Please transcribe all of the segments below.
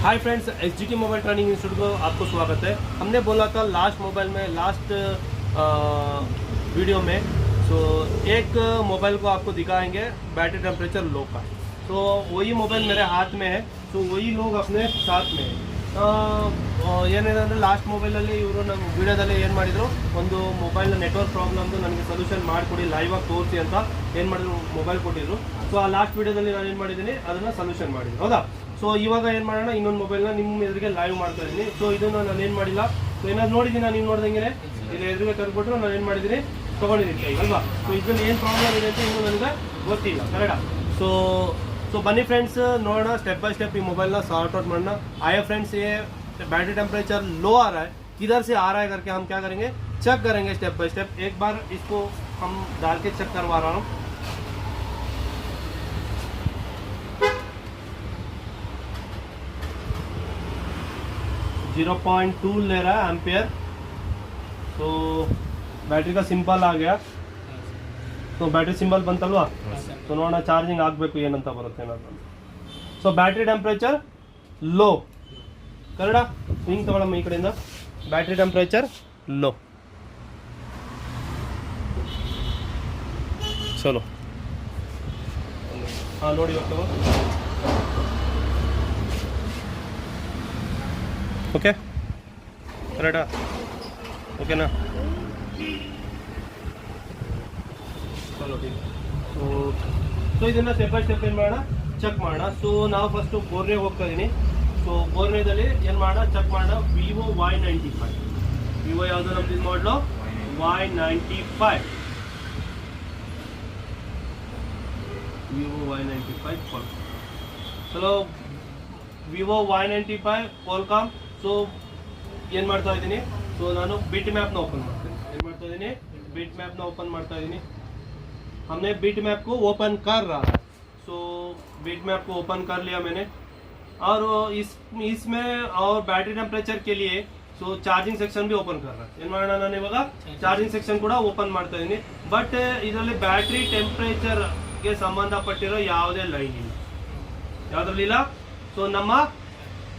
Hi friends, SGT mobile training institute को आपको स्वागत है। हमने बोला था लास्ट वीडियो में एक मोबाइल को आपको दिखाएंगे बैटरी टेम्परेचर लो का। तो वही मोबाइल मेरे हाथ में है, तो वही लोग अपने साथ में है। ಏನೇನಂದರೆ ಲಾಸ್ಟ್ ಮೊಬೈಲಲ್ಲಿ ಇವರು ನಮ್ಮ ವಿಡಿಯೋದಲ್ಲಿ ಏನು ಮಾಡಿದರು, ಒಂದು ಮೊಬೈಲ್ನ ನೆಟ್ವರ್ಕ್ ಪ್ರಾಬ್ಲಮ್ದು ನನಗೆ ಸೊಲ್ಯೂಷನ್ ಮಾಡಿಕೊಡಿ ಲೈವಾಗಿ ತೋರಿಸಿ ಅಂತ ಏನು ಮಾಡಿದ್ರು, ಮೊಬೈಲ್ ಕೊಟ್ಟಿದ್ರು. ಸೊ ಆ ಲಾಸ್ಟ್ ವಿಡಿಯೋದಲ್ಲಿ ನಾನು ಏನು ಮಾಡಿದ್ದೀನಿ, ಅದನ್ನು ಸೊಲ್ಯೂಷನ್ ಮಾಡಿದ್ದೀನಿ, ಹೌದಾ. ಸೊ ಇವಾಗ ಏನು ಮಾಡೋಣ, ಇನ್ನೊಂದು ಮೊಬೈಲ್ನ ನಿಮ್ಮ ಎದುರಿಗೆ ಲೈವ್ ಮಾಡ್ತಾ ಇದ್ದೀನಿ. ಸೊ ಇದನ್ನು ನಾನು ಏನು ಮಾಡಿಲ್ಲ, ಸೊ ಏನಾದ್ರು ನೋಡಿದ್ದೀನಿ ನೀವು ನೋಡ್ದಂಗೆ ಇಲ್ಲಿ ಎದುರಿಗೆ ತಂದುಬಿಟ್ರು ನಾನು ಏನು ಮಾಡಿದ್ದೀನಿ, ತೊಗೊಂಡಿದ್ದೀನಿ ಕೈ ಅಲ್ವಾ. ಸೊ ಇದರಲ್ಲಿ ಏನು ಪ್ರಾಬ್ಲಮ್ ಇದೆ ಅಂತ ಇನ್ನೂ ನನಗೆ ಗೊತ್ತಿಲ್ಲ, ಕರೆಕ್ಟಾ. तो बनी फ्रेंड्स नोड़ा स्टेप बाय स्टेप मोबाइल ना सॉर्ट आउट करना आया फ्रेंड्स। ये बैटरी टेम्परेचर लो आ रहा है, किधर से आ रहा है करके हम क्या करेंगे, चेक करेंगे स्टेप बाय स्टेप। एक बार इसको हम डाल के चेक करवा रहा हूँ। .2 ले रहा है एम्पियर। तो बैटरी का सिंबल आ गया, तो बैटरी सिंबल ಬಂತಲ್ವಾ. ಸೊ ನೋಡೋಣ ಚಾರ್ಜಿಂಗ್ ಆಗಬೇಕು ಏನಂತ ಬರುತ್ತೆ ಅನ್ನೋದು. So battery temperature low, Kannada ಹಿಂಗೆ ತಗೊಳ್ಳಮ್ಮ ಈ ಕಡೆಯಿಂದ. ಬ್ಯಾಟ್ರಿ ಟೆಂಪರೇಚರ್ ಲೋ, ಚಲೋ ಹಾಂ ನೋಡಿ ಇವತ್ತು. ಓಕೆ ಕನ್ನಡ ಓಕೆನಾ. ಸೊ ಇದನ್ನು ಸ್ಟೆಪ್ ಬೈ ಸ್ಟೆಪ್ ಏನು ಮಾಡೋಣ, ಚೆಕ್ ಮಾಡೋಣ. ಸೊ ನಾವು ಫಸ್ಟು ಬೋರ್ನೆ ಹೋಗ್ತಾ ಇದ್ದೀನಿ. ಸೊ ಬೋರ್ನೆದಲ್ಲಿ ಏನು ಮಾಡೋಣ, ಚೆಕ್ ಮಾಡೋಣ. ವಿವೋ Y95, ವಿವೋ ಯಾವುದು ನಮ್ದು ಇದು ಮಾಡಲು Y95, ವಿವೋ Y95 ಕಾಲ್. ಚಲೋ ವಿವೋ Y95 ಕಾಲ್ಕಾಮ್. ಸೊ ಏನು ಮಾಡ್ತಾ ಇದ್ದೀನಿ, ಸೊ ನಾನು ಬಿಟ್ ಮ್ಯಾಪ್ನ ಓಪನ್ ಮಾಡ್ತೀನಿ. ಏನು ಮಾಡ್ತಾ ಇದ್ದೀನಿ, बिट मैप ना ओपन करता है। हमने बिट मैप को ओपन कर रहा है। सो बिट मैप को ओपन कर लिया मैंने, और इसमें और बैटरी टेम्परेचर के लिए सो चार्जिंग सेक्शन भी ओपन कर रहा है. ಏನು ಮಾಡೋಣ, ನಾನು ಇವಾಗ ಚಾರ್ಜಿಂಗ್ ಸೆಕ್ಷನ್ ಕೂಡ ಓಪನ್ ಮಾಡ್ತಾ ಇದ್ದೀನಿ. ಬಟ್ ಇದರಲ್ಲಿ ಬ್ಯಾಟ್ರಿ ಟೆಂಪರೇಚರ್ಗೆ ಸಂಬಂಧಪಟ್ಟಿರೋ ಯಾವುದೇ ಲೈನ್ ಇಲ್ಲ, ಯಾವುದ್ರಲ್ಲಿಲ್ಲ. ಸೊ ನಮ್ಮ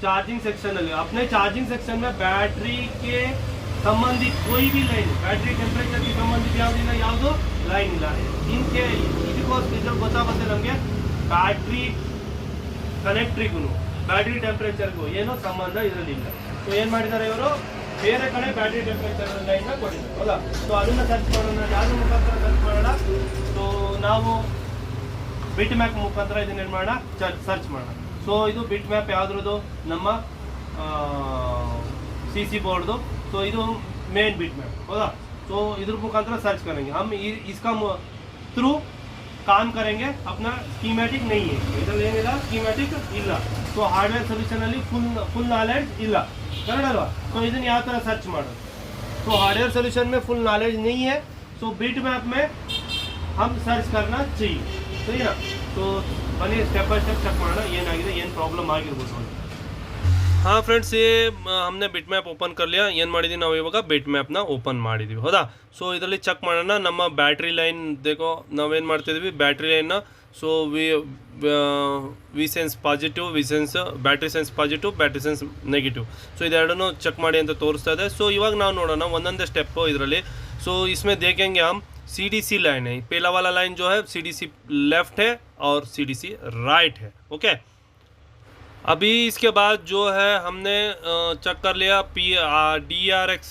चार्जिंग सेक्शन अपने चार्जिंग सेक्शन में बैटरी के संबंधित कोई भी लाइन, बैटरी टेम्परेचर की संबंधित याವುದು लाइन ಇಲ್ಲ. इनके ಇದಕ್ಕೋಸ್ಕರ ಗೊತ್ತಾಗುತ್ತೆ ನಮಗೆ ಬ್ಯಾಟ್ರಿ ಕನೆಕ್ಟ್ರಿಗೂ ಬ್ಯಾಟ್ರಿ ಟೆಂಪರೇಚರ್ಗೂ ಏನೋ ಸಂಬಂಧ ಇದರಲ್ಲಿ ಇಲ್ಲ. ಸೊ ಏನು ಮಾಡಿದ್ದಾರೆ ಇವರು, ಬೇರೆ ಕಡೆ ಬ್ಯಾಟ್ರಿ ಟೆಂಪರೇಚರ್ ಲೈನ್ನ ಕೊಟ್ಟಿದ್ದಾರೆ, ಹೌದಾ. ಸೊ ಅದನ್ನು ಸರ್ಚ್ ಮಾಡೋಣ, ಯಾವ್ದು ಮುಖಾಂತರ ಸರ್ಚ್ ಮಾಡೋಣ. ಸೊ ನಾವು ಬಿಟ್ ಮ್ಯಾಪ್ ಮುಖಾಂತರ ಇದನ್ನ ಏನು ಮಾಡೋಣ, ಸರ್ಚ್ ಮಾಡೋಣ. ಸೊ ಇದು ಬಿಟ್ ಮ್ಯಾಪ್ ಯಾವುದ್ರದ್ದು, ನಮ್ಮ CC बोर्ड दो. तो ಇದು मेन बिट मैप, होगा. तो इधर मुखांतर सर्च करेंगे हम, इसका थ्रू काम करेंगे. अपना स्कीमेटिक नहीं है इधर ಏನಿಲ್ಲ, ಸ್ಕೀಮ್ಯಾಟಿಕ್ ಇಲ್ಲ. ಸೊ ಹಾರ್ಡ್ವೇರ್ ಸೊಲ್ಯೂಷನ್ ಅಲ್ಲಿ ಫುಲ್ ನಾಲೆಡ್ಜ್ ಇಲ್ಲ, ಕರೆಕ್ಟ್ ಅಲ್ವಾ. ಸೊ ಇದನ್ನ ಯಾವ ತರ ಸರ್ಚ್ ಮಾಡೋದು, तो हार्डवेयर सॉल्यूशन में फुल नॉलेज नहीं है. सो बिट मैप में हम सर्च करना चाहिए, सही ना. तो बनी स्टेप बाय स्टेप ಚೆಕ್ ಮಾಡೋಣ ಏನಾಗಿದೆ, ಏನು ಪ್ರಾಬ್ಲಮ್ ಆಗಿರ್ಬೋದು ಅಂತ. हाँ फ्रेंड्स, ये हमने बिट मैप ओपन कर लिया. ಏನು ಮಾಡಿದೀವಿ ನಾವು ಇವಾಗ ಬಿಟ್ ಮ್ಯಾಪ್ನ ಓಪನ್ ಮಾಡಿದ್ದೀವಿ, ಹೌದಾ. ಸೊ ಇದರಲ್ಲಿ ಚೆಕ್ ಮಾಡೋಣ ನಮ್ಮ ಬ್ಯಾಟ್ರಿ ಲೈನ್. ದೇಖೋ ನಾವೇನು ಮಾಡ್ತಿದ್ದೀವಿ, ಬ್ಯಾಟ್ರಿ ಲೈನ್ನ. So we sense positive, we sense battery sense positive, battery sense negative. So ಇದೆರಡನ್ನೂ ಚೆಕ್ ಮಾಡಿ ಅಂತ ತೋರಿಸ್ತಾ ಇದೆ. ಸೊ ಇವಾಗ ನಾವು ನೋಡೋಣ ಒಂದೊಂದೇ ಸ್ಟೆಪ್ಪು ಇದರಲ್ಲಿ. ಸೊ इसमें देखेंगे हम CDC लाइन है. पहला वाला लाइन जो है CDC लेफ्ट है और CDC राइट है, ओके. अभी इसके बाद जो है हमने चेक कर लिया DRX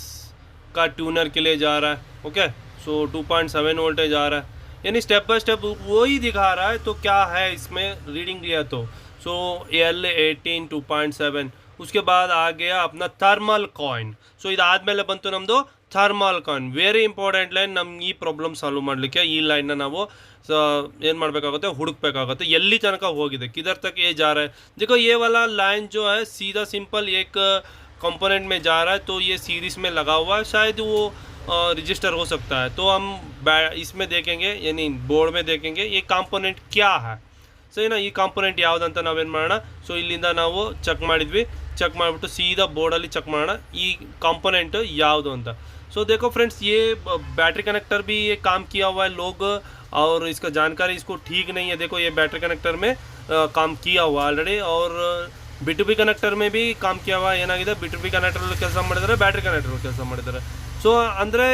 का ट्यूनर के लिए जा रहा है, ओके. सो 2.7 वोल्टेज आ रहा है, यानी स्टेप बाय स्टेप वही दिखा रहा है. तो क्या है इसमें रीडिंग लिया, तो सो L18 2.7. उसके बाद आ गया अपना थर्मल कॉइन. ಸೊ ಇದಾದಮೇಲೆ ಬಂತು ನಮ್ಮದು thermal coin. Very important line. ನಮ್ಗೆ ಈ ಪ್ರಾಬ್ಲಮ್ ಸಾಲ್ವ್ ಮಾಡಲಿಕ್ಕೆ ಈ ಲೈನ್ನ ನಾವು ಏನು ಮಾಡಬೇಕಾಗುತ್ತೆ, ಹುಡುಕಬೇಕಾಗುತ್ತೆ ಎಲ್ಲಿ तनक ಹೋಗಿದೆ, किधर तक ये जा रहा है. देखो ये वाला लाइन जो है सीधा सिंपल एक कंपोनेंट में जा रहा है, तो ये सीरीज में लगा हुआ है, शायद वो रजिस्टर हो सकता है. तो हम इसमें देखेंगे, यानी बोर्ड में देखेंगे ये कंपोनेंट क्या है, सही ना. ಈ ಕಾಂಪೊನೆಂಟ್ ಯಾವುದಂತ ನಾವೇನು ಮಾಡೋಣ, ಸೊ ಇಲ್ಲಿಂದ ನಾವು ಚೆಕ್ ಮಾಡಿದ್ವಿ. ಚೆಕ್ ಮಾಡಿಬಿಟ್ಟು सीधा बोर्डಲ್ಲಿ ಚೆಕ್ ಮಾಡೋಣ ಈ ಕಾಂಪೊನೆಂಟ್ ಯಾವುದು ಅಂತ. सो देखो फ्रेंड्स, ये बैटरी कनेक्टर भी ये काम किया हुआ है लोग, और इसका जानकारी इसको ठीक नहीं है. देखो ये बैटरी कनेक्टर में काम किया हुआ ऑलरेडी, और B2B connector may be come ಕಿಯಾವ ಏನಾಗಿದೆ B2B ಕನೆಕ್ಟರ್ ಕೆಲಸ ಮಾಡಿದ್ದಾರೆ, ಬ್ಯಾಟ್ರಿ ಕನೆಕ್ಟರ್ ಕೆಲಸ ಮಾಡಿದ್ದಾರೆ. ಸೊ ಅಂದರೆ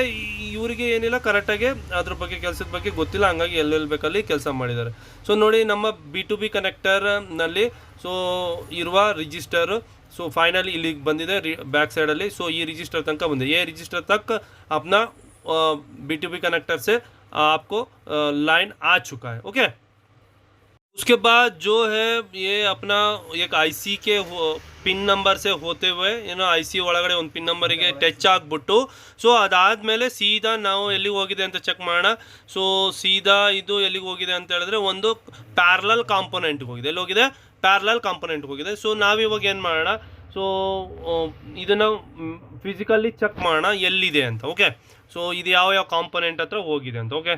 ಇವರಿಗೆ ಏನಿಲ್ಲ ಕರೆಕ್ಟಾಗಿ ಅದ್ರ ಬಗ್ಗೆ ಕೆಲಸದ ಬಗ್ಗೆ ಗೊತ್ತಿಲ್ಲ, ಹಂಗಾಗಿ ಎಲ್ಲೆಲ್ಲಿ ಬೇಕಲ್ಲಿ ಕೆಲಸ ಮಾಡಿದ್ದಾರೆ. ಸೊ ನೋಡಿ ನಮ್ಮ B2B ಕನೆಕ್ಟರ್ನಲ್ಲಿ ಸೊ ಇರುವ ರಿಜಿಸ್ಟರ್ ಸೊ ಫೈನಲಿ ಇಲ್ಲಿಗೆ ಬಂದಿದೆ ಬ್ಯಾಕ್ ಸೈಡಲ್ಲಿ. ಸೊ ಈ ರಿಜಿಸ್ಟರ್ ತನಕ ಬಂದಿದೆ. ये रजिस्टर तक अपना B2B कनेक्टर से आपको लाइन आ चुका है. ओके, उसके बाद जो है ये अपना एक IC के पिन ನಂಬರ್ से ಹೋತೆ हुए ಏನೋ IC ಒಳಗಡೆ ಒಂದು ಪಿನ್ ನಂಬರಿಗೆ ಟಚ್ ಆಗಿಬಿಟ್ಟು ಸೊ ಅದಾದಮೇಲೆ ಸೀದಾ ನಾವು ಎಲ್ಲಿಗೆ ಹೋಗಿದೆ ಅಂತ ಚೆಕ್ ಮಾಡೋಣ. ಸೊ ಸೀದಾ ಇದು ಎಲ್ಲಿಗೆ ಹೋಗಿದೆ ಅಂತ ಹೇಳಿದ್ರೆ ಒಂದು ಪ್ಯಾರಲಲ್ ಕಾಂಪೊನೆಂಟ್ಗೆ ಹೋಗಿದೆ. ಎಲ್ಲಿ ಹೋಗಿದೆ? ಪ್ಯಾರಲಲ್ ಕಾಂಪೊನೆಂಟ್ಗೆ ಹೋಗಿದೆ. ಸೊ ನಾವಿವಾಗ ಏನು ಮಾಡೋಣ, ಸೊ ಇದನ್ನು ಫಿಸಿಕಲಿ ಚೆಕ್ ಮಾಡೋಣ ಎಲ್ಲಿದೆ ಅಂತ. ಓಕೆ, ಸೊ ಇದು ಯಾವ ಯಾವ ಕಾಂಪೊನೆಂಟ್ ಹತ್ರ ಹೋಗಿದೆ ಅಂತ. ಓಕೆ,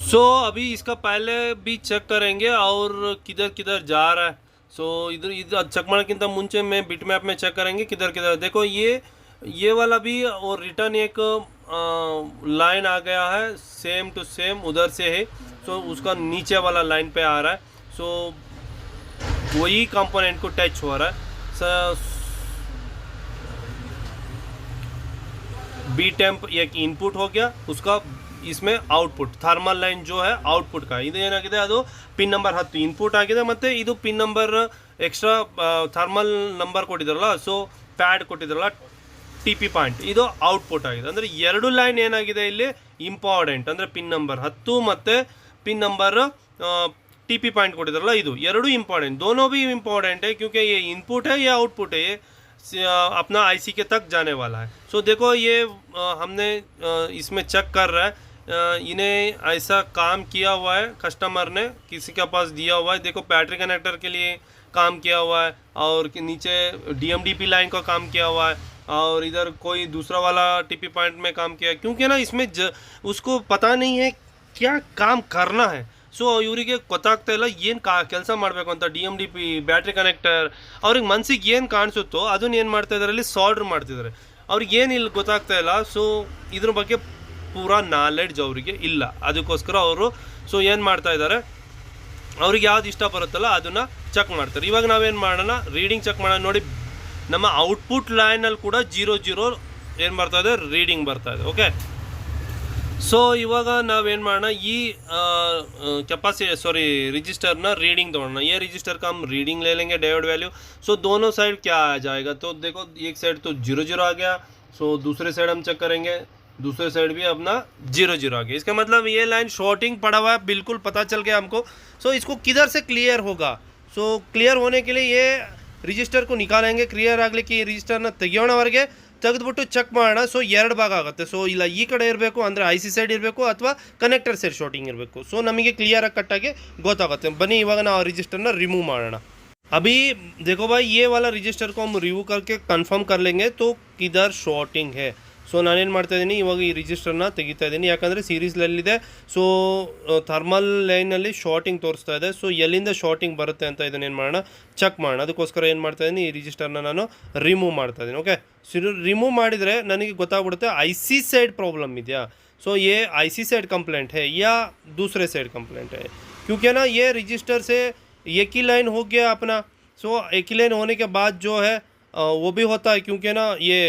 सो अभी इसका पहले भी चेक करेंगे और किधर किधर जा रहा है. सो इधर चेक करने मुंचे में बिट मैप में चेक करेंगे किधर किधर. देखो ये वाला भी और रिटर्न एक लाइन आ गया है सेम टू सेम उधर से है. सो उसका नीचे वाला लाइन पे आ रहा है. सो वही कंपोनेंट को टच हो रहा है. बी टेम्प एक इनपुट हो गया, उसका इसमें ಔಟ್ಪುಟ್ ಥರ್ಮಲ್ ಲೈನ್ ಜೋ ಹೈ ಔಟ್ಪುಟ್ का ಇದು ಏನಾಗಿದೆ, ಅದು ಪಿನ್ ನಂಬರ್ 10 ಇನ್ಪುಟ್ ಆಗಿದೆ. ಮತ್ತು ಇದು pin number extra thermal number ಕೊಟ್ಟಿದ್ದಾರಲ್ಲ, ಸೊ ಪ್ಯಾಡ್ ಕೊಟ್ಟಿದ್ದಾರಲ್ಲ TP ಪಾಯಿಂಟ್, ಇದು ಔಟ್ಪುಟ್ ಆಗಿದೆ. ಅಂದರೆ ಎರಡು ಲೈನ್ ಏನಾಗಿದೆ ಇಲ್ಲಿ ಇಂಪಾರ್ಟೆಂಟ್, ಅಂದರೆ ಪಿನ್ ನಂಬರ್ 10 ಮತ್ತು ಪಿನ್ ನಂಬರ್ TP ಪಾಯಿಂಟ್ ಕೊಟ್ಟಿದ್ದಾರಲ್ಲ, ಇದು ಎರಡು ಇಂಪಾर्टेंट, दोनों भी इम्पॉर्टेंट है क्योंकि ये इनपुट है, ये आउटपुट है, ये अपना IC के तक जाने वाला है. सो देखो ये हमने इसमें चेक कर रहा है, इन्हें ऐसा काम किया हुआ है, कस्टमर ने किसी के पास दिया हुआ है. देखो बैटरी कनेक्टर के लिए काम किया हुआ है और नीचे DMDP लाइन का काम किया हुआ है और इधर कोई दूसरा वाला TP पॉइंट में काम किया है. क्योंकि ना इसमें उसको पता नहीं है क्या काम करना है. ಸೊ ಇವರಿಗೆ ಗೊತ್ತಾಗ್ತಾ ಇಲ್ಲ ಏನು ಕೆಲಸ ಮಾಡಬೇಕು ಅಂತ. DMDP ಬ್ಯಾಟ್ರಿ ಕನೆಕ್ಟರ್ ಅವ್ರಿಗೆ ಮನ್ಸಿಗೆ ಏನು ಕಾಣಿಸುತ್ತೋ ಅದನ್ನ ಏನು ಮಾಡ್ತಾ ಇದ್ದಾರೆ, ಇಲ್ಲಿ ಸಾಲ್ಡ್ರ್ ಮಾಡ್ತಿದ್ದಾರೆ. ಅವ್ರಿಗೆ ಏನು ಇಲ್ಲಿ ಗೊತ್ತಾಗ್ತಾ ಇಲ್ಲ. ಸೊ ಇದ್ರ ಬಗ್ಗೆ ಪೂರಾ ನಾಲೆಡ್ಜ್ ಅವರಿಗೆ ಇಲ್ಲ. ಅದಕ್ಕೋಸ್ಕರ ಅವರು ಸೊ ಏನು ಮಾಡ್ತಾ ಇದ್ದಾರೆ, ಅವ್ರಿಗೆ ಯಾವ್ದು ಇಷ್ಟ ಬರುತ್ತಲ್ಲ ಅದನ್ನು ಚೆಕ್ ಮಾಡ್ತಾರೆ. ಇವಾಗ ನಾವೇನು ಮಾಡೋಣ, ರೀಡಿಂಗ್ ಚೆಕ್ ಮಾಡೋಣ. ನೋಡಿ ನಮ್ಮ ಔಟ್ಪುಟ್ ಲೈನಲ್ಲಿ ಕೂಡ 0 ಏನು ಬರ್ತಾ ಇದೆ, ರೀಡಿಂಗ್ ಬರ್ತಾ ಇದೆ. ಓಕೆ, ಸೊ ಇವಾಗ ನಾವೇನು ಮಾಡೋಣ, ಈ रजिस्टर ना रीडिंग दौड़ना. ये रजिस्टर का हम रीडिंग ले लेंगे डायोड वैल्यू. सो दोनों साइड क्या आ जाएगा, तो देखो एक साइड तो 0 आ गया. सो दूसरे साइड हम चेक करेंगे, दूसरे साइड भी अपना 0 आ गया. इसका मतलब ये लाइन शॉर्टिंग पड़ा हुआ है, बिल्कुल पता चल गया हमको. सो इसको किधर से क्लियर होगा. सो क्लियर होने के लिए ये रजिस्टर को निकालेंगे. क्लियर ಆಗಲಿಕ್ಕೆ ಈ ರಿಜಿಸ್ಟರ್ನ ತೆಗೆಯೋಣವರೆಗೆ ತೆಗೆದುಬಿಟ್ಟು ಚೆಕ್ ಮಾಡೋಣ. ಸೊ ಎರಡು ಭಾಗ ಆಗುತ್ತೆ. ಸೊ ಇಲ್ಲ ಈ ಕಡೆ ಇರಬೇಕು ಅಂದರೆ IC ಸೈಡ್ ಇರಬೇಕು ಅಥವಾ ಕನೆಕ್ಟರ್ ಸೈಡ್ ಶಾರ್ಟಿಂಗ್ ಇರಬೇಕು. ಸೊ ನಮಗೆ ಕ್ಲಿಯರಾಗಿ ಕಟ್ಟಾಗಿ ಗೊತ್ತಾಗುತ್ತೆ. ಬನ್ನಿ ಇವಾಗ ನಾವು रजिस्टरನ रिमूव ಮಾಡೋಣ. अभी देखो भाई ये वाला रजिस्टर को हम रिमूव करके कंफर्म कर लेंगे तो किधर शॉर्टिंग है. ಸೊ ನಾನೇನು ಮಾಡ್ತಾ ಇದ್ದೀನಿ, ಇವಾಗ ಈ ರಿಜಿಸ್ಟರ್ನ ತೆಗಿತಾ ಇದ್ದೀನಿ. ಯಾಕಂದರೆ ಸೀರೀಸ್ನಲ್ಲಿದೆ. ಸೊ ಥರ್ಮಲ್ ಲೈನಲ್ಲಿ ಶಾರ್ಟಿಂಗ್ ತೋರಿಸ್ತಾ ಇದೆ. ಸೊ ಎಲ್ಲಿಂದ ಶಾರ್ಟಿಂಗ್ ಬರುತ್ತೆ ಅಂತ ಇದನ್ನೇನು ಮಾಡೋಣ, ಚೆಕ್ ಮಾಡೋಣ. ಅದಕ್ಕೋಸ್ಕರ ಏನು ಮಾಡ್ತಾ ಇದ್ದೀನಿ, ಈ ರಿಜಿಸ್ಟರ್ನ ನಾನು ರಿಮೂವ್ ಮಾಡ್ತಾ ಇದ್ದೀನಿ. ಓಕೆ, रिमूव ಮಾಡಿದರೆ ನನಗೆ ಗೊತ್ತಾಗ್ಬಿಡುತ್ತೆ IC साइड प्रॉब्लम ಇದೆಯಾ. सो ये IC साइड कंप्लेंट है या दूसरे साइड कंप्लेंट है. क्योंकि ना ये रजिस्टर से एक ही लाइन हो गया अपना. सो एक ही लाइन होने के बाद जो है वो भी होता है, क्योंकि ना ये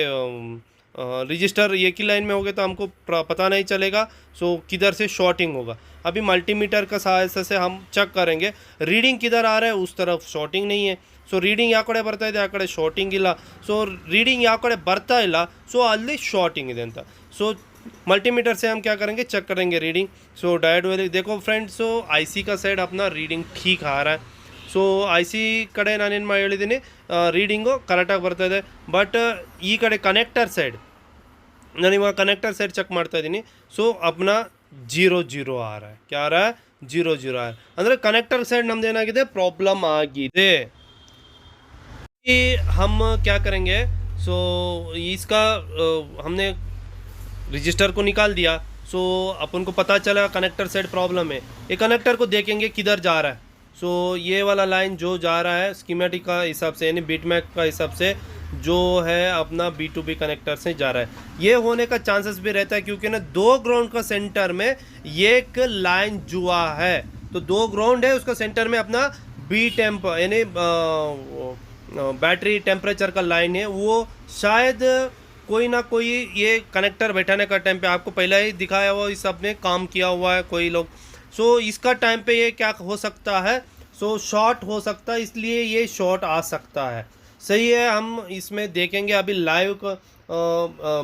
रजिस्टर एक ही लाइन में हो गया तो हमको पता नहीं चलेगा सो किधर से शॉर्टिंग होगा. अभी मल्टीमीटर का सहायता से हम चेक करेंगे रीडिंग किधर आ रहा है, उस तरफ शॉर्टिंग नहीं है. ಸೊ ರೀಡಿಂಗ್ ಯಾವ ಕಡೆ ಬರ್ತಾ ಇದೆ, ಆ ಕಡೆ ಶಾರ್ಟಿಂಗ್ ಇಲ್ಲ. ಸೊ ರೀಡಿಂಗ್ ಯಾವ ಕಡೆ ಬರ್ತಾ ಇಲ್ಲ, ಸೊ ಅಲ್ಲಿ ಶಾರ್ಟಿಂಗ್ ಇದೆ ಅಂತ. ಸೊ मल्टीमीटर से हम क्या करेंगे, चेक करेंगे रीडिंग. सो डायोड वैल्यू देखो फ्रेंड्स, सो IC का साइड अपना रीडिंग ठीक आ रहा है. ಸೊ IC ಕಡೆ ನಾನೇನು ಮಾಡಿ ಹೇಳಿದ್ದೀನಿ, ರೀಡಿಂಗು ಕರೆಕ್ಟಾಗಿ ಬರ್ತಾ ಇದೆ. ಬಟ್ ಈ ಕಡೆ ಕನೆಕ್ಟರ್ ಸೈಡ್ ನಾನಿವಾಗ ಕನೆಕ್ಟರ್ ಸೈಡ್ ಚೆಕ್ ಮಾಡ್ತಾ ಇದ್ದೀನಿ. ಸೊ अपना 0 आ रहा है. क्या आ रहा है, 0 आ रहा है. ಅಂದರೆ ಕನೆಕ್ಟರ್ ಸೈಡ್ ನಮ್ದು ಏನಾಗಿದೆ, ಪ್ರಾಬ್ಲಮ್ ಆಗಿದೆ. हम क्या करेंगे, सो इसका हमने रजिस्टर को निकाल दिया. सो अपन को पता चला कनेक्टर साइड प्रॉब्लम है. ये कनेक्टर को देखेंगे किधर जा रहा है. सो ये वाला लाइन जो जा रहा है स्कीमेटिक का हिसाब से यानी बिटमैप का हिसाब से जो है अपना B2B कनेक्टर से जा रहा है. ये होने का चांसेस भी रहता है क्योंकि ना 2 ग्राउंड का सेंटर में एक लाइन जुआ है. तो 2 ग्राउंड है, उसका सेंटर में अपना B टेम्प यानी बैटरी टेम्परेचर का लाइन है वो शायद कोई ना कोई ये कनेक्टर बैठाने का टाइम पे आपको पहले ही दिखाया हुआ इस सबने काम किया हुआ है कोई लोग। सो इसका टाइम पे ये क्या हो सकता है, सो शॉर्ट हो सकता है, इसलिए ये शॉर्ट आ सकता है। सही है, हम इसमें देखेंगे अभी लाइव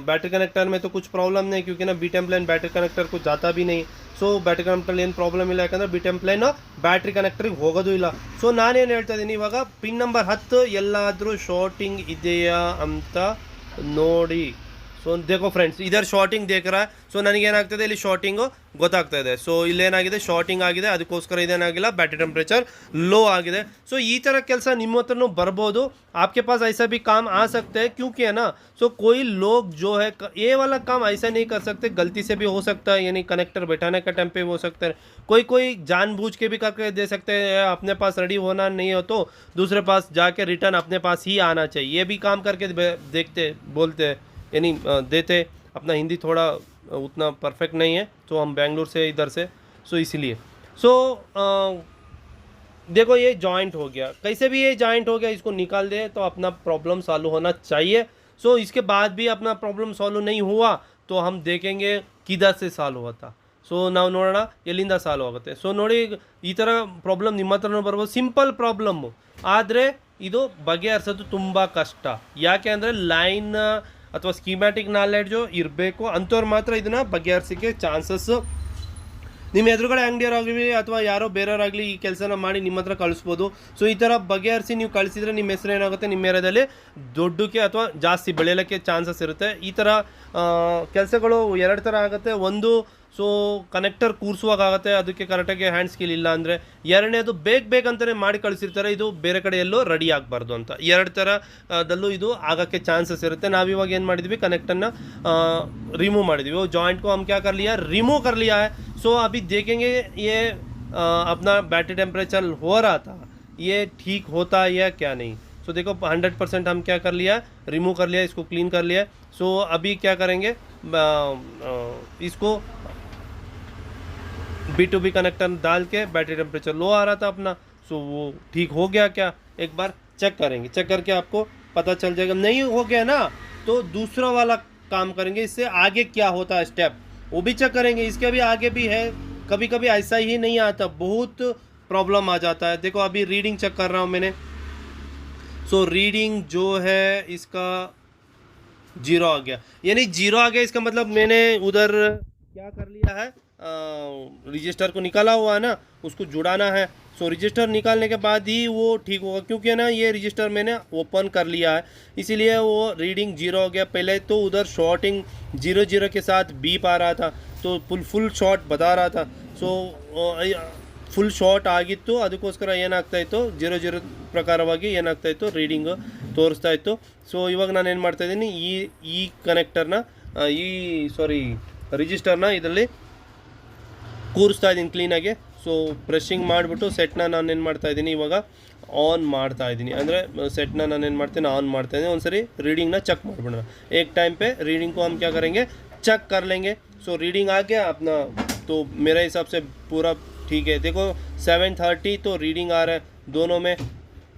बैटरी कनेक्टर में तो कुछ प्रॉब्लम नहीं, क्योंकि ना बी टेम्प्लेन बैटरी कनेक्टर को जाता भी नहीं। ಸೊ ಬ್ಯಾಟ್ರಿ ಕನೆಕ್ಟರ್ ಏನು ಪ್ರಾಬ್ಲಮ್ ಇಲ್ಲ, ಯಾಕಂದರೆ ಬಿ ಟೆಂಪ್ಲೇನ್ ಬ್ಯಾಟ್ರಿ ಕನೆಕ್ಟ್ರಿಗೆ ಹೋಗೋದು ಇಲ್ಲ. ಸೊ ನಾನೇನು ಹೇಳ್ತಾ ಇದ್ದೀನಿ ಇವಾಗ, ಪಿನ್ ನಂಬರ್ 10 ಎಲ್ಲಾದರೂ ಶಾರ್ಟಿಂಗ್ ಇದೆಯಾ ಅಂತ ನೋಡಿ. ಸೊ देखो ಫ್ರೆಂಡ್ಸ್, ಇದರ ಶಾರ್ಟಿಂಗ್ देख रहा है. ಸೊ ನನಗೇನಾಗ್ತದೆ ಇಲ್ಲಿ ಶಾರ್ಟಿಂಗು ಗೊತ್ತಾಗ್ತಾ ಇದೆ. ಸೊ ಇಲ್ಲೇನಾಗಿದೆ ಶಾರ್ಟಿಂಗ್ ಆಗಿದೆ, ಅದಕ್ಕೋಸ್ಕರ ಇದೇನಾಗಿಲ್ಲ ಬ್ಯಾಟ್ರಿ ಟೆಂಪ್ರೇಚರ್ ಲೋ ಆಗಿದೆ. ಸೊ ಈ ಥರ ಕೆಲಸ ನಿಮ್ಮ ಹತ್ರನೂ ಬರ್ಬೋದು, आपके पास ऐसा भी काम आ सकता है, क्योंकि है ना. सो कोई लोग जो है ये वाला काम ऐसा नहीं कर सकते, गलती से भी हो सकता है, यानी कनेक्टर बैठाने का टाइम पे हो सकता है. कोई जानबूझ के भी करके दे सकते हैं, अपने पास रेडी होना नहीं हो तो दूसरे पास जाके रिटर्न अपने पास ही आना चाहिए. ये भी काम करके देखते बोलते यानी देते. अपना हिंदी थोड़ा उतना परफेक्ट नहीं है, तो हम बेंगलुरु से इधर से, सो इसीलिए. सो देखो ये जॉइंट हो गया, कैसे भी ये जॉइंट हो गया, इसको निकाल दे तो अपना प्रॉब्लम सॉल्व होना चाहिए. सो इसके बाद भी अपना प्रॉब्लम सॉल्व नहीं हुआ तो हम देखेंगे किधर से सॉल्व होता. ಸೊ ನಾವು ನೋಡೋಣ ಎಲ್ಲಿಂದ ಸಾಲ್ವ್ ಆಗುತ್ತೆ. ಸೊ ನೋಡಿ, ಈ ಥರ ಪ್ರಾಬ್ಲಮ್ ನಿಮ್ಮ ಹತ್ರನೂ ಬರ್ಬೋದು, ಸಿಂಪಲ್ ಪ್ರಾಬ್ಲಮ್ಮು, ಆದರೆ ಇದು ಬಗೆಹರಿಸೋದು ತುಂಬ ಕಷ್ಟ. ಯಾಕೆ ಅಂದರೆ ಲೈನ್ ಅಥವಾ ಸ್ಕೀಮ್ಯಾಟಿಕ್ ನಾಲೆಡ್ಜು ಇರಬೇಕು, ಅಂಥವ್ರು ಮಾತ್ರ ಇದನ್ನು ಬಗೆಹರಿಸೋಕ್ಕೆ ಚಾನ್ಸಸ್. ನಿಮ್ಮ ಎದುರುಗಡೆ ಅಂಗಡಿಯವರಾಗಲಿ ಅಥವಾ ಯಾರೋ ಬೇರೆಯವರಾಗಲಿ ಈ ಕೆಲಸನ ಮಾಡಿ ನಿಮ್ಮ ಹತ್ರ ಕಳಿಸ್ಬೋದು. ಸೊ ಈ ಥರ ಬಗೆಹರಿಸಿ ನೀವು ಕಳಿಸಿದರೆ ನಿಮ್ಮ ಹೆಸರು ಏನಾಗುತ್ತೆ, ನಿಮ್ಮ ಏರಿಯಾದಲ್ಲಿ ದೊಡ್ಡಕ್ಕೆ ಅಥವಾ ಜಾಸ್ತಿ ಬೆಳೆಯೋಕ್ಕೆ ಚಾನ್ಸಸ್ ಇರುತ್ತೆ. ಈ ಥರ ಕೆಲಸಗಳು ಎರಡು ಥರ ಆಗುತ್ತೆ. ಒಂದು, ಸೊ ಕನೆಕ್ಟರ್ ಕೂರಿಸುವಾಗ ಆಗುತ್ತೆ, ಅದಕ್ಕೆ ಕರೆಕ್ಟಾಗಿ ಹ್ಯಾಂಡ್ ಸ್ಕಿಲ್ ಇಲ್ಲ ಅಂದರೆ. ಎರಡನೇದು ಬೇಕಂತಲೇ ಮಾಡಿ ಕಳಿಸಿರ್ತಾರೆ, ಇದು ಬೇರೆ ಕಡೆ ಎಲ್ಲೋ ರೆಡಿ ಆಗಬಾರ್ದು ಅಂತ. ಎರಡು ಥರದಲ್ಲೂ ಇದು ಆಗೋಕ್ಕೆ ಚಾನ್ಸಸ್ ಇರುತ್ತೆ. ನಾವಿವಾಗ ಏನು ಮಾಡಿದ್ವಿ, ಕನೆಕ್ಟನ್ನು रिमूव ಮಾಡಿದ್ವಿ. वो जॉइंट को हम क्या कर लिया, रिमूव कर लिया है. सो अभी देखेंगे ये अपना बैटरी टेम्परेचर हो रहा था, ये ठीक होता है या क्या नहीं. सो देखो 100% हम क्या कर लिया, रिमूव कर लिया, इसको क्लीन कर लिया. सो अभी क्या करेंगे, इसको B2B कनेक्टर डाल के बैटरी टेम्परेचर लो आ रहा था अपना, सो वो ठीक हो गया क्या, एक बार चेक करेंगे. चेक करके आपको पता चल जाएगा. नहीं हो गया ना तो दूसरा वाला काम करेंगे, इससे आगे क्या होता है स्टेप वो भी चेक करेंगे. इसके भी आगे भी है, कभी कभी ऐसा ही नहीं आता, बहुत प्रॉब्लम आ जाता है. देखो अभी रीडिंग चेक कर रहा हूँ मैंने. सो रीडिंग जो है इसका 0 आ गया, यानी 0 आ गया. इसका मतलब मैंने उधर क्या कर लिया है, रजिस्टर को निकाला हुआ है ना, उसको जुड़ाना है. सो रजिस्टर निकालने के बाद ही वो ठीक होगा, क्योंकि ना ये रजिस्टर मैंने ओपन कर लिया है, इसीलिए वो रीडिंग 0 हो गया. पहले तो उधर शॉर्टिंग 0 के साथ बीप आ रहा था, तो फुल शॉर्ट बता रहा था. सो ಫುಲ್ ಶಾರ್ಟ್ ಆಗಿತ್ತು, ಅದಕ್ಕೋಸ್ಕರ ಏನಾಗ್ತಾ ಇತ್ತು, 00 ಪ್ರಕಾರವಾಗಿ ಏನಾಗ್ತಾ ಇತ್ತು, ರೀಡಿಂಗ್ ತೋರಿಸ್ತಾ ಇತ್ತು. ಸೊ ಇವಾಗ ನಾನು ಏನು ಮಾಡ್ತಾ ಇದ್ದೀನಿ, ಈ ಕನೆಕ್ಟರ್ನ ರಿಜಿಸ್ಟರ್ನ ಇದರಲ್ಲಿ ಕೂರಿಸ್ತಾ ಇದ್ದೀನಿ ಕ್ಲೀನಾಗಿ. ಸೊ ಬ್ರಷಿಂಗ್ ಮಾಡಿಬಿಟ್ಟು ಸೆಟ್ನ ನಾನು ಏನು ಮಾಡ್ತಾ ಇದ್ದೀನಿ, ಇವಾಗ ಆನ್ ಮಾಡ್ತಾ ಇದ್ದೀನಿ. ಅಂದರೆ सेटना ನಾನು ಏನು ಮಾಡ್ತೀನಿ, ಆನ್ ಮಾಡ್ತಾ ಇದ್ದೀನಿ. ಒಂದು ಸರಿ रीडिंगना चेक ಮಾಡಿಬಿಡೋಣ. एक टाइम पे रीडिंग को हम क्या करेंगे, चेक कर लेंगे. सो रीडिंग आ गया अपना, तो मेरे हिसाब से पूरा ठीक है. देखो 730 तो रीडिंग आ रहा है दोनों में,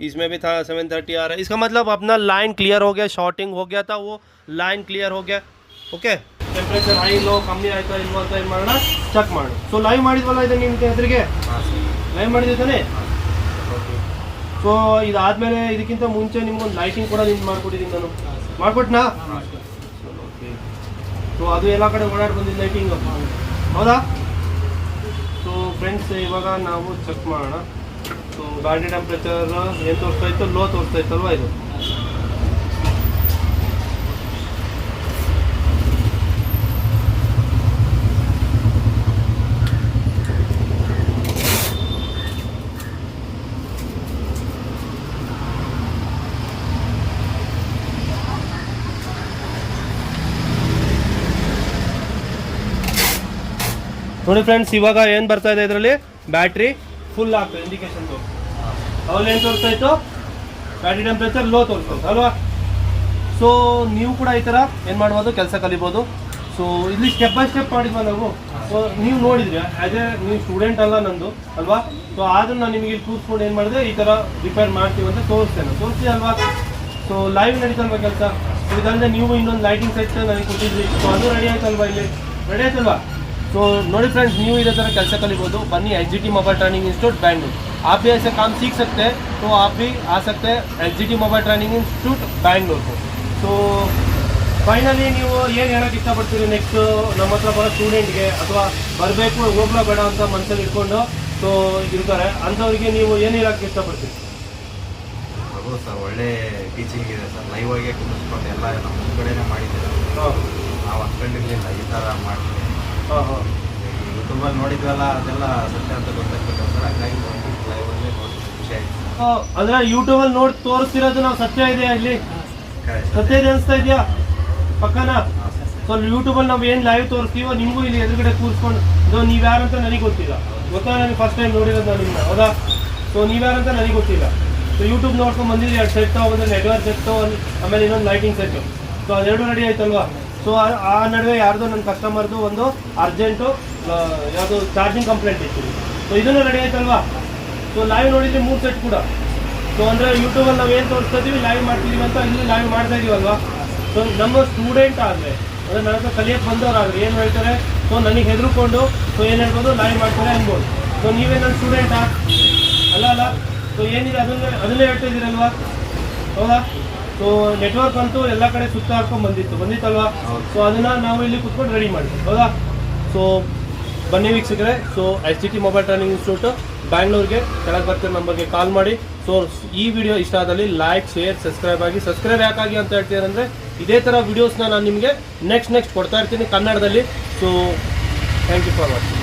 इसमें भी था 730 आ रहा है. इसका मतलब अपना लाइन क्लियर हो गया, शॉर्टिंग हो गया था, वो लाइन क्लियर हो गया. ओके, ಟೆಂಪರೇಚರ್ ಹೈ ಲೋ ಕಮ್ಮಿ ಆಯ್ತಾ ಇಲ್ವಾ ಅಂತ ಏನು ಮಾಡೋಣ, ಚೆಕ್ ಮಾಡೋಣ. ಸೊ ಲೈವ್ ಮಾಡಿದ್ವಲ್ಲ ಇದನ್ನು ನಿಮ್ಮ ಹೆಸರಿಗೆ, ಲೈವ್ ಮಾಡಿದ್ವಿ ತಾನೇ. ಸೊ ಇದಾದಮೇಲೆ ಇದಕ್ಕಿಂತ ಮುಂಚೆ ನಿಮ್ಗೊಂದು ಲೈಟಿಂಗ್ ಕೂಡ ನಿಂತು ಮಾಡ್ಕೊಟ್ಟಿದ್ದೀನಿ ನಾನು, ಮಾಡ್ಕೊಟ್ನಾ. ಸೊ ಅದು ಎಲ್ಲ ಕಡೆ ಓಡಾಡಿ ಬಂದಿದ್ದು ಲೈಟಿಂಗು, ಹೌದಾ. ಸೊ ಫ್ರೆಂಡ್ಸ್ ಇವಾಗ ನಾವು ಚೆಕ್ ಮಾಡೋಣ. ಸೊ ಬ್ಯಾಟ್ರಿ ಟೆಂಪ್ರೇಚರ್ ಏನು ತೋರಿಸ್ತಾ ಇತ್ತು, ಲೋ ತೋರಿಸ್ತಾ ಇತ್ತಲ್ವ ಇದು. ನೋಡಿ ಫ್ರೆಂಡ್ಸ್, ಇವಾಗ ಏನು ಬರ್ತಾ ಇದೆ ಇದರಲ್ಲಿ, ಬ್ಯಾಟ್ರಿ ಫುಲ್ ಆಗ್ತದೆ ಇಂಡಿಕೇಶನ್. ಅವಾಗ ಏನು ತೋರಿಸ್ತಾ ಇತ್ತು, ಬ್ಯಾಟ್ರಿ ಟೆಂಪ್ರೇಚರ್ ಲೋ ತೋರಿಸ್ತಾ ಇತ್ತು ಅಲ್ವಾ. ಸೊ ನೀವು ಕೂಡ ಈ ಥರ ಏನು ಮಾಡ್ಬೋದು, ಕೆಲಸ ಕಲಿಬೋದು. ಸೊ ಇಲ್ಲಿ ಸ್ಟೆಪ್ ಬೈ ಸ್ಟೆಪ್ ಮಾಡಿದ್ವಾ ನಾವು. ಸೊ ನೀವು ನೋಡಿದ್ರೆ ಆಸ್ ಎ ನೀವು ಸ್ಟೂಡೆಂಟ್ ಅಲ್ಲ ನಂದು ಅಲ್ವಾ. ಸೊ ಆದ್ರೂ ನಾನು ನಿಮಗೆ ಇಲ್ಲಿ ಕೂತ್ಕೊಂಡು ಏನು ಮಾಡಿದೆ, ಈ ಥರ ರಿಪೇರ್ ಮಾಡ್ತೀವಿ ಅಂತ ತೋರಿಸ್ತೀವಿ ಅಲ್ವಾ. ಸೊ ಲೈವ್ ನಡೀತಲ್ವಾ ಕೆಲಸ. ಸೊ ಇದಂದ್ರೆ ನೀವು ಇನ್ನೊಂದು ಲೈಟಿಂಗ್ ಸೆಟ್ ನನಗೆ ಕೊಟ್ಟಿದ್ರಿ, ಸೊ ಅದು ರೆಡಿ ಆಯ್ತಲ್ವಾ, ಇಲ್ಲಿ ರೆಡಿ ಆಯ್ತಲ್ವಾ. तो नोड़ी फ्रेंड्स ನೀವು ಇದೇ ಥರ ಕೆಲಸ ಕಲಿಬೋದು. ಬನ್ನಿ SGT mobile training institute Bangalore. आप भी ऐसे काम सीख सकते हैं, तो आप भी आ सकते हैं SGT mobile training institute Bangalore को. ಸೊ ಫೈನಲಿ ನೀವು ಏನು ಹೇಳೋಕ್ಕೆ ಇಷ್ಟಪಡ್ತೀರಿ ನೆಕ್ಸ್ಟ್ ನಮ್ಮ ಹತ್ರ ಬರೋ ಸ್ಟೂಡೆಂಟ್ಗೆ, ಅಥವಾ ಬರಬೇಕು ಹೋಗ್ಲೋ ಬೇಡ ಅಂತ ಮನಸ್ಸಲ್ಲಿ ಇಟ್ಕೊಂಡು ಸೊ ಇರ್ತಾರೆ ಅಂಥವ್ರಿಗೆ ನೀವು ಏನು ಹೇಳೋಕ್ಕೆ ಇಷ್ಟಪಡ್ತೀರಿ? ಹೌದು ಸರ್, ಒಳ್ಳೆ ಟೀಚಿಂಗ್ ಇದೆ ಸರ್. ಲೈವ್ ಆಗಿ ಕುಣಿಸ್ಕೊಂಡು ಎಲ್ಲ ನಮ್ಮ ಕಡೆನೇ ಮಾಡಿದ್ದೀವಿ. ನಾವು ಅಂದ್ಕೊಂಡಿರಲಿಲ್ಲ ಈ ಥರ ಮಾಡ್ತೀವಿ. ಯೂಟ್ಯೂಬಲ್ಲಿ ನೋಡಿದ್ವಲ್ಲ, ಅದೆಲ್ಲ ಸತ್ಯ ಅಂತ ಗೊತ್ತಾಗ್ತದೆ ಸರ್. ಹಾಗಾಗಿ ಲೈವಲ್ಲೇ ನೋಡಿ ಖುಷಿ ಆಯ್ತು. ಅಂದ್ರೆ ಯೂಟ್ಯೂಬಲ್ಲಿ ನೋಡಿ ತೋರಿಸ್ತಿರೋದು ನಾವು ಸತ್ಯ ಇದೆ, ಇಲ್ಲಿ ಸತ್ಯ ಇದೆ ಅನಿಸ್ತಾ ಇದೆಯಾ ಪಕ್ಕನಾ? ಸೊ ಯೂಟ್ಯೂಬಲ್ಲಿ ನಾವು ಏನು ಲೈವ್ ತೋರಿಸ್ತೀವೋ ನಿಮಗೂ ಇಲ್ಲಿ ಎದುರುಗಡೆ ಕೂರಿಸ್ಕೊಂಡು ಇದು ನೀವು ಯಾರಂತ ನನಗೆ ಗೊತ್ತಿಲ್ಲ, ಗೊತ್ತಾ? ನನಗೆ ಫಸ್ಟ್ ಟೈಮ್ ನೋಡಿರೋದು ನಾನು ನಿಮ್ಮನ್ನ, ಹೌದಾ? ಸೊ ನೀವ್ಯಾರಂತ ನನಗೆ ಗೊತ್ತಿಲ್ಲ. ಸೊ ಯೂಟ್ಯೂಬ್ ನೋಡ್ಕೊಂಡು ಬಂದಿದ್ದು 2 ಸೆಟ್, ಒಂದು ನೆಟ್ವರ್ಕ್ ಸೆಟ್ಟು, ಆಮೇಲೆ ಇನ್ನೊಂದು ಲೈಟಿಂಗ್ ಸೆಟ್ಟು. ಸೊ ಅದೆರಡು ರೆಡಿ ಆಯ್ತಲ್ವಾ. ಸೊ ಆ ನಡುವೆ ಯಾರ್ದು ನನ್ನ ಕಸ್ಟಮರ್ದು ಒಂದು ಅರ್ಜೆಂಟು ಯಾವುದು ಚಾರ್ಜಿಂಗ್ ಕಂಪ್ಲೇಂಟ್ ಇತ್ತು. ಸೊ ಇದನ್ನು ರೆಡಿ ಆಯ್ತಲ್ವಾ. ಸೊ ಲೈವ್ ನೋಡಿದರೆ 3 ಸೆಟ್ ಕೂಡ. ಸೊ ಅಂದರೆ ಯೂಟ್ಯೂಬಲ್ಲಿ ನಾವು ಏನು ತೋರಿಸ್ತಾ ಇದ್ದೀವಿ, ಲೈವ್ ಮಾಡ್ತಿದ್ದೀವಿ ಅಂತ ಇಲ್ಲಿ ಲೈವ್ ಮಾಡ್ತಾ ಇದೀವಲ್ವಾ. ಸೊ ನಮ್ಮ ಸ್ಟೂಡೆಂಟ್ ಆದರೆ ಅಂದರೆ ನನ್ನ ಹತ್ರ ಕಲಿಯೋಕ್ಕೆ ಬಂದವರಾದರೆ ಏನು ಹೇಳ್ತಾರೆ, ಸೊ ನನಗೆ ಹೆದರ್ಕೊಂಡು ಸೊ ಏನು ಹೇಳ್ಬೋದು, ಲೈವ್ ಮಾಡ್ತಾರೆ ಅನ್ಬೋದು. ಸೊ ನೀವೇ ನನ್ನ ಸ್ಟೂಡೆಂಟಾ? ಅಲ್ಲ. ಸೊ ಏನಿದೆ ಅದನ್ನೇ ಹೇಳ್ತಾ ಇದ್ದೀರಲ್ವಾ, ಹೌದಾ? ಸೊ ನೆಟ್ವರ್ಕ್ ಅಂತೂ ಎಲ್ಲ ಕಡೆ ಸುತ್ತಾಡ್ಕೊಂಡು ಬಂದಿತ್ತಲ್ವಾ. ಸೊ ಅದನ್ನು ನಾವು ಇಲ್ಲಿ ಕುತ್ಕೊಂಡು ರೆಡಿ ಮಾಡಿದ್ವಿ, ಹೌದಾ? ಸೊ ಬನ್ನಿ ವೀಕ್ಷಕರೇ. So SGT mobile training institute ಬ್ಯಾಂಗ್ಳೂರ್ಗೆ ಕೆಳಗೆ ಬರ್ತಿರೋ ನಂಬರ್ಗೆ ಕಾಲ್ ಮಾಡಿ. ಸೊ ಈ ವಿಡಿಯೋ ಇಷ್ಟ ಆದಲ್ಲಿ ಲೈಕ್, ಶೇರ್, ಸಬ್ಸ್ಕ್ರೈಬ್ ಆಗಿ. ಸಬ್ಸ್ಕ್ರೈಬ್ ಯಾಕಾಗಿ ಅಂತ ಹೇಳ್ತೀರಂದರೆ ಇದೇ ಥರ ವೀಡಿಯೋಸ್ನ ನಾನು ನಿಮಗೆ ನೆಕ್ಸ್ಟ್ ಕೊಡ್ತಾ ಇರ್ತೀನಿ ಕನ್ನಡದಲ್ಲಿ. So thank you for watching.